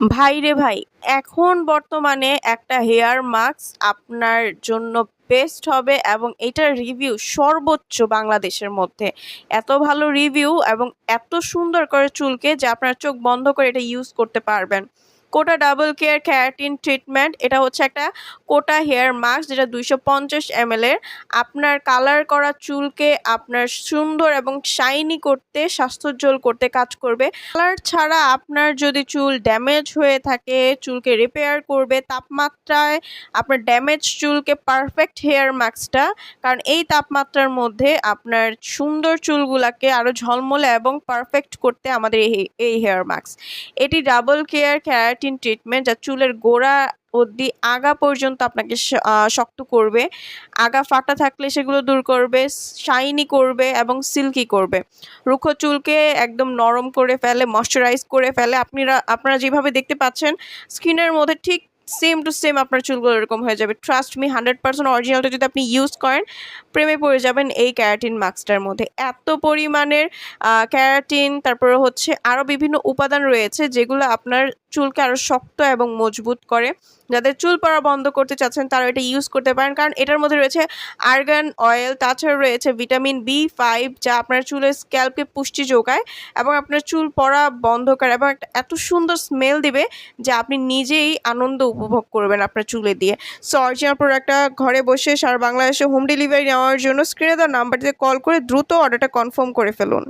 ভাই রে ভাই, এখন বর্তমানে একটা হেয়ার মাস্ক আপনার জন্য বেস্ট হবে এবং এটার রিভিউ সর্বোচ্চ বাংলাদেশের মধ্যে। এত ভালো রিভিউ এবং এত সুন্দর করে চুলকে যে আপনার চোখ বন্ধ করে এটা ইউজ করতে পারবেন। কোটা ডাবল কেয়ার ক্যারাটিন ট্রিটমেন্ট, এটা হচ্ছে একটা কোটা হেয়ার মাস্ক যেটা 250 ml এর। আপনার কালার করা চুলকে আপনার সুন্দর এবং শাইনি করতে, স্বাস্থ্যোজ্জ্বল করতে কাজ করবে। কালার ছাড়া আপনার যদি চুল ড্যামেজ হয়ে থাকে, চুলকে রিপেয়ার করবে তাপমাত্রায় আপনার ড্যামেজ চুলকে পারফেক্ট হেয়ার মাস্কটা। কারণ এই তাপমাত্রার মধ্যে আপনার সুন্দর চুলগুলাকে আরও ঝলমলে এবং পারফেক্ট করতে আমাদের এই হেয়ার মাস্ক। এটি ডাবল কেয়ার ক্যারাটিন ট্রিটমেন্ট, যা চুলের গোড়া অবধি আগা পর্যন্ত আপনাকে শক্ত করবে। আগা ফাটা থাকলে সেগুলো দূর করবে, শাইনি করবে এবং সিল্কি করবে। রুক্ষ চুলকে একদম নরম করে ফেলে, ময়শ্চারাইজ করে ফেলে। আপনারা যেভাবে দেখতে পাচ্ছেন স্কিনের মধ্যে ঠিক সেম টু সেম আপনার চুলগুলো এরকম হয়ে যাবে। ট্রাস্ট মি, 100% অরিজিনালটা যদি আপনি ইউজ করেন প্রেমে পড়ে যাবেন এই ক্যারাটিন মাস্কটার মধ্যে। এত পরিমাণের ক্যারাটিন, তারপরে হচ্ছে আরও বিভিন্ন উপাদান রয়েছে যেগুলো আপনার চুলকে আরও শক্ত এবং মজবুত করে। যাদের চুল পড়া বন্ধ করতে চাচ্ছেন তারা এটা ইউজ করতে পারেন, কারণ এটার মধ্যে রয়েছে আর্গান অয়েল, তাছাড়া রয়েছে ভিটামিন B5, যা আপনার চুলের স্ক্যাল্পকে পুষ্টি যোগায় এবং আপনার চুল পড়া বন্ধ করে এবং একটা এত সুন্দর স্মেল দিবে যে আপনি নিজেই আনন্দ উপভোগ করবেন আপনার চুলে দিয়ে। সো অরিজিনাল প্রোডাক্টটা ঘরে বসে সারা বাংলাদেশে হোম ডেলিভারি নেওয়ার জন্য স্ক্রিনে দেওয়া নাম্বারটিতে কল করে দ্রুত অর্ডারটা কনফার্ম করে ফেলুন।